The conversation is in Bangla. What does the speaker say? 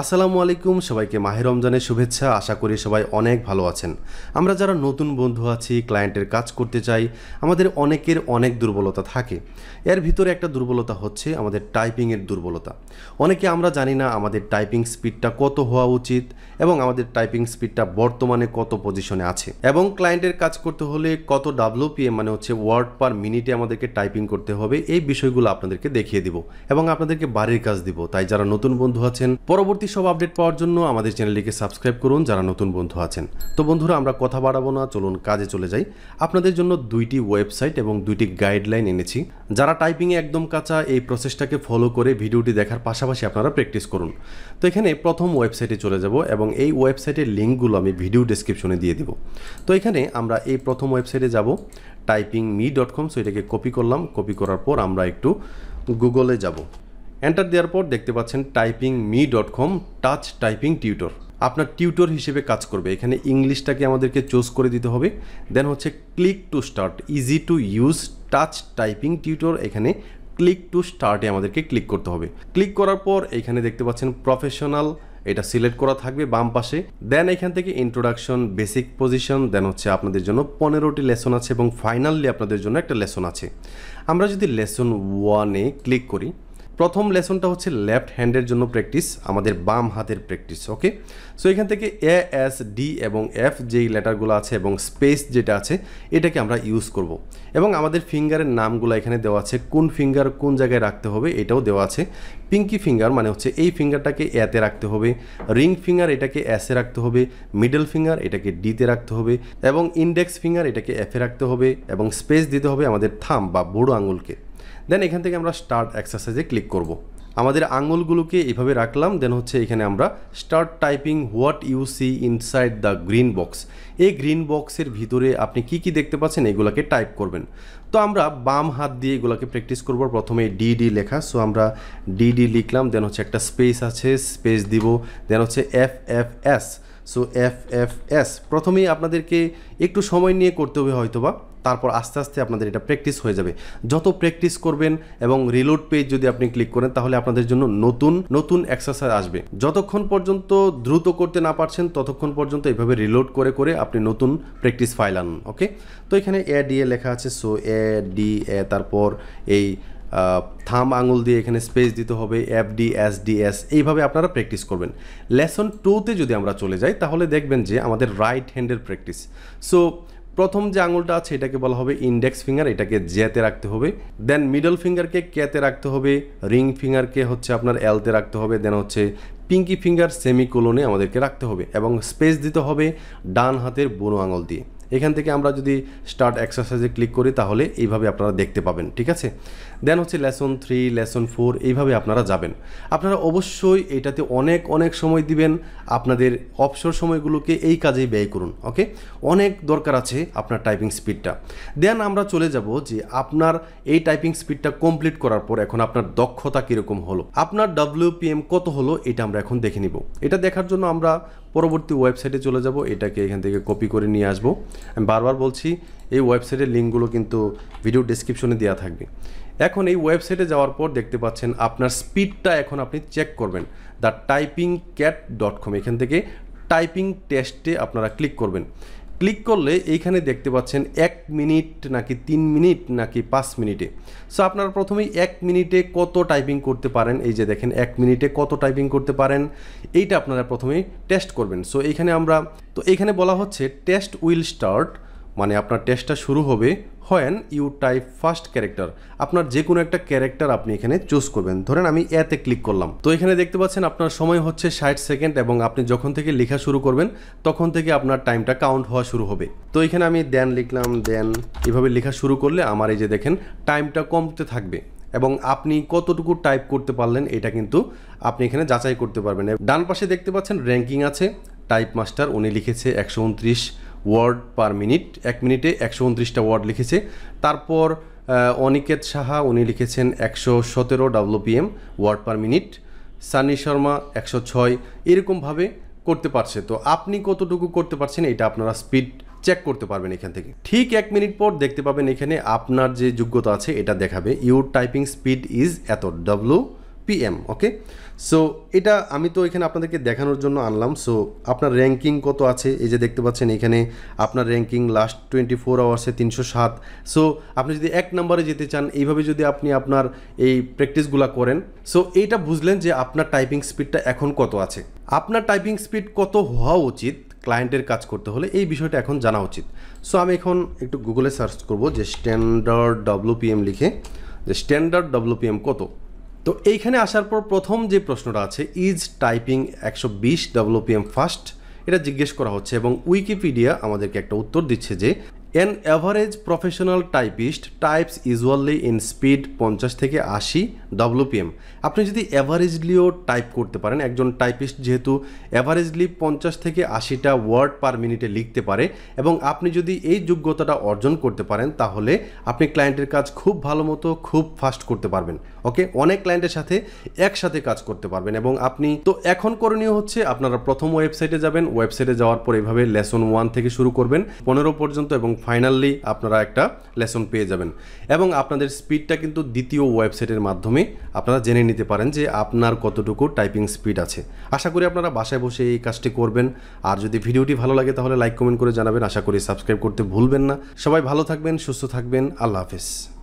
আসসালামু আলাইকুম সবাইকে মাহে রমজানের শুভেচ্ছা। আশা করি সবাই অনেক ভালো আছেন। আমরা যারা নতুন বন্ধু আছি, ক্লায়েন্টের কাজ করতে চাই, আমাদের অনেকের অনেক দুর্বলতা থাকে। এর ভিতরে একটা দুর্বলতা হচ্ছে আমাদের টাইপিংয়ের দুর্বলতা। অনেকে আমরা জানি না আমাদের টাইপিং স্পিডটা কত হওয়া উচিত এবং আমাদের টাইপিং স্পিডটা বর্তমানে কত পজিশনে আছে, এবং ক্লায়েন্টের কাজ করতে হলে কত WPM মানে হচ্ছে ওয়ার্ড পার মিনিটে আমাদেরকে টাইপিং করতে হবে। এই বিষয়গুলো আপনাদেরকে দেখিয়ে দিব এবং আপনাদেরকে বাড়ির কাজ দিব। তাই যারা নতুন বন্ধু আছেন, পরবর্তী সব আপডেট পাওয়ার জন্য আমাদের চ্যানেলটিকে সাবস্ক্রাইব করুন যারা নতুন বন্ধু আছেন। তো বন্ধুরা, আমরা কথা বাড়াবো না, চলুন কাজে চলে যাই। আপনাদের জন্য দুইটি ওয়েবসাইট এবং দুইটি গাইডলাইন এনেছি। যারা টাইপিংয়ে একদম কাঁচা, এই প্রসেসটাকে ফলো করে ভিডিওটি দেখার পাশাপাশি আপনারা প্র্যাকটিস করুন। তো এখানে প্রথম ওয়েবসাইটে চলে যাব এবং এই ওয়েবসাইটের লিঙ্কগুলো আমি ভিডিও ডেসক্রিপশনে দিয়ে দিব। তো এখানে আমরা এই প্রথম ওয়েবসাইটে যাব typingme.com। সো এটাকে কপি করলাম। কপি করার পর আমরা একটু গুগলে যাব। এন্টার দেওয়ার পর দেখতে পাচ্ছেন typingme.com টাচ টাইপিং টিউটর আপনার টিউটর হিসেবে কাজ করবে। এখানে ইংলিশটাকে আমাদেরকে চুজ করে দিতে হবে। দেন হচ্ছে click to start, easy to use touch typing tutor. এখানে ক্লিক টু স্টার্টে আমাদেরকে ক্লিক করতে হবে। ক্লিক করার পর এখানে দেখতে পাচ্ছেন প্রফেশনাল, এটা সিলেক্ট করা থাকবে বাম পাশে। দেন এখান থেকে ইন্ট্রোডাকশন, বেসিক পজিশন, দেন হচ্ছে আপনাদের জন্য 15টি লেসন আছে এবং ফাইনালি আপনাদের জন্য একটা লেসন আছে। আমরা যদি লেসন 1-এ ক্লিক করি, প্রথম লেসনটা হচ্ছে লেফট হ্যান্ডের জন্য প্র্যাকটিস, আমাদের বাম হাতের প্র্যাকটিস। ওকে, সো এখান থেকে ASD এবং F যেই লেটারগুলো আছে এবং স্পেস যেটা আছে এটাকে আমরা ইউজ করব। এবং আমাদের ফিঙ্গারের নামগুলো এখানে দেওয়া আছে, কোন ফিঙ্গার কোন জায়গায় রাখতে হবে এটাও দেওয়া আছে। পিঙ্কি ফিঙ্গার মানে হচ্ছে এই ফিঙ্গারটাকে এতে রাখতে হবে, রিং ফিঙ্গার এটাকে এসে রাখতে হবে, মিডল ফিঙ্গার এটাকে ডিতে রাখতে হবে, এবং ইন্ডেক্স ফিঙ্গার এটাকে এফে রাখতে হবে, এবং স্পেস দিতে হবে আমাদের থাম বা বুড়ো আঙুলকে। দেন এখান থেকে আমরা স্টার্ট এক্সারসাইজে ক্লিক করব। আমাদের আঙুলগুলোকে এইভাবে রাখলাম। দেন হচ্ছে এখানে আমরা start typing what you see inside the green box, এই গ্রিন বক্সের ভিতরে আপনি কি কি দেখতে পাচ্ছেন এগুলোকে টাইপ করবেন। তো আমরা বাম হাত দিয়ে এগুলোকে প্র্যাকটিস করব। প্রথমে ডিডি লেখা, সো আমরা ডিডি লিখলাম। দেন হচ্ছে একটা স্পেস আছে, স্পেস দিব। দেন হচ্ছে FFS, সো FFS প্রথমেই আপনাদেরকে একটু সময় নিয়ে করতে হবে হয়তোবা, তারপর আস্তে আস্তে আপনাদের এটা প্র্যাকটিস হয়ে যাবে। যত প্র্যাকটিস করবেন এবং রিলোড পেজ যদি আপনি ক্লিক করেন তাহলে আপনাদের জন্য নতুন নতুন এক্সারসাইজ আসবে। যতক্ষণ পর্যন্ত দ্রুত করতে না পারছেন ততক্ষণ পর্যন্ত এইভাবে রিলোড করে করে আপনি নতুন প্র্যাকটিস ফাইল আনুন। ওকে, তো এখানে ADA লেখা আছে, সো ADA, তারপর এই থাম আঙুল দিয়ে এখানে স্পেস দিতে হবে, FDSDS, এইভাবে আপনারা প্র্যাকটিস করবেন। লেসন 2-তে যদি আমরা চলে যাই তাহলে দেখবেন যে আমাদের রাইট হ্যান্ডের প্র্যাকটিস। সো প্রথম যে আঙুলটা আছে এটাকে বলা হবে ইন্ডেক্স ফিঙ্গার, এটাকে জেতে রাখতে হবে। দেন মিডল ফিঙ্গারকে কেতে রাখতে হবে, রিং ফিঙ্গারকে হচ্ছে আপনার এলতে রাখতে হবে। দেন হচ্ছে পিঙ্কি ফিঙ্গার সেমিকোলনে আমাদেরকে রাখতে হবে এবং স্পেস দিতে হবে ডান হাতের বুড়ো আঙুল দিয়ে। এখান থেকে আমরা যদি স্টার্ট এক্সারসাইজে ক্লিক করি তাহলে এইভাবে আপনারা দেখতে পাবেন। ঠিক আছে, দেন হচ্ছে লেসন 3, লেসন 4, এইভাবে আপনারা যাবেন। আপনারা অবশ্যই এটাতে অনেক অনেক সময় দিবেন, আপনাদের অবসর সময়গুলোকে এই কাজেই ব্যয় করুন। ওকে, অনেক দরকার আছে আপনার টাইপিং স্পিডটা। দেন আমরা চলে যাব যে আপনার এই টাইপিং স্পিডটা কমপ্লিট করার পর এখন আপনার দক্ষতা কীরকম হলো, আপনার WPM কত হলো, এটা আমরা এখন দেখে নিব। এটা দেখার জন্য আমরা পরবর্তী ওয়েবসাইটে চলে যাব। এটাকে এখান থেকে কপি করে নিয়ে আসবো। আমি বারবার বলছি এই ওয়েবসাইটের লিঙ্কগুলো কিন্তু ভিডিও ডেসক্রিপশনে দেওয়া থাকবে। এখন এই ওয়েবসাইটে যাওয়ার পর দেখতে পাচ্ছেন আপনার স্পিডটা এখন আপনি চেক করবেন thetypingcat.com। এখান থেকে টাইপিং টেস্টে আপনারা ক্লিক করবেন। ক্লিক করলে এইখানে দেখতে পাচ্ছেন 1 মিনিট নাকি 3 মিনিট নাকি 5 মিনিটে। সো আপনারা প্রথমেই 1 মিনিটে কত টাইপিং করতে পারেন, এই যে দেখেন 1 মিনিটে কত টাইপিং করতে পারেন এইটা আপনারা প্রথমেই টেস্ট করবেন। সো এইখানে বলা হচ্ছে টেস্ট উইল স্টার্ট, মানে আপনার টেস্টটা শুরু হবে when you type first character. আপনার যে কোনো একটা ক্যারেক্টার আপনি এখানে চুজ করবেন। ধরেন আমি এতে ক্লিক করলাম। তো এখানে দেখতে পাচ্ছেন আপনার সময় হচ্ছে 60 সেকেন্ড এবং আপনি যখন থেকে লেখা শুরু করবেন তখন থেকে আপনার টাইমটা কাউন্ট হওয়া শুরু হবে। তো এখানে আমি দেন লিখলাম। দেন এভাবে লেখা শুরু করলে আমার এই যে দেখেন টাইমটা কমতে থাকবে এবং আপনি কতটুকু টাইপ করতে পারলেন এটা কিন্তু আপনি এখানে যাচাই করতে পারবেন। ডান পাশে দেখতে পাচ্ছেন র্যাঙ্কিং আছে। টাইপ মাস্টার উনি লিখেছে 129 ওয়ার্ড পার মিনিট, 1 মিনিটে 129টা ওয়ার্ড লিখেছে। তারপর অনিকেত সাহা উনি লিখেছেন 117 WPM word per minute. Sunny Sharma 106, এরকমভাবে করতে পারছে। তো আপনি কতটুকু করতে পারছেন এটা আপনারা স্পিড চেক করতে পারবেন এখান থেকে। ঠিক 1 মিনিট পর দেখতে পাবেন এখানে আপনার যে যোগ্যতা আছে এটা দেখাবে ইউর টাইপিং স্পিড ইজ এত WPM। ওকে, সো এটা আমি তো এখানে আপনাদেরকে দেখানোর জন্য আনলাম। সো আপনার র্যাঙ্কিং কত আছে, এই যে দেখতে পাচ্ছেন এখানে আপনার র্যাঙ্কিং লাস্ট 24 আওয়ার্সে 307। সো আপনি যদি 1 নম্বরে যেতে চান, এইভাবে যদি আপনি আপনার এই প্র্যাকটিসগুলো করেন, সো এইটা বুঝলেন যে আপনার টাইপিং স্পিডটা এখন কত আছে। আপনার টাইপিং স্পিড কত হওয়া উচিত ক্লায়েন্টের কাজ করতে হলে, এই বিষয়টা এখন জানা উচিত। সো আমি এখন একটু গুগলে সার্চ করব যে স্ট্যান্ডার্ড WPM লিখে, যে স্ট্যান্ডার্ড WPM কত। তো এইখানে আসার পর প্রথম যে প্রশ্নটা আছে, ইজ টাইপিং 120 WPM ফাস্ট, এটা জিজ্ঞেস করা হচ্ছে এবং উইকিপিডিয়া আমাদেরকে একটা উত্তর দিচ্ছে যে an average professional typist types usually in speed 50 থেকে 80 WPM। আপনি যদি অ্যাভারেজলিও টাইপ করতে পারেন, একজন টাইপিস্ট যেহেতু অ্যাভারেজলি 50 থেকে 80টা ওয়ার্ড পার মিনিটে লিখতে পারে, এবং আপনি যদি এই যোগ্যতাটা অর্জন করতে পারেন, তাহলে আপনি ক্লায়েন্টের কাজ খুব ভালো মতো খুব ফাস্ট করতে পারবেন। ওকে, অনেক ক্লায়েন্টের সাথে একসাথে কাজ করতে পারবেন। এবং আপনি তো এখন করণীয় হচ্ছে আপনারা প্রথম ওয়েবসাইটে যাবেন, ওয়েবসাইটে যাওয়ার পর এইভাবে লেসন 1 থেকে শুরু করবেন 15 পর্যন্ত, এবং ফাইনালি আপনারা একটা লেসন পেয়ে যাবেন। এবং আপনাদের স্পিডটা কিন্তু দ্বিতীয় ওয়েবসাইটের মাধ্যমে আপনারা জেনে নিতে পারেন যে আপনার কতটুকু টাইপিং স্পিড আছে। আশা করি আপনারা বাসায় বসে এই কাজটি করবেন। আর যদি ভিডিওটি ভালো লাগে তাহলে লাইক কমেন্ট করে জানাবেন। আশা করি সাবস্ক্রাইব করতে ভুলবেন না। সবাই ভালো থাকবেন, সুস্থ থাকবেন। আল্লাহ হাফেজ।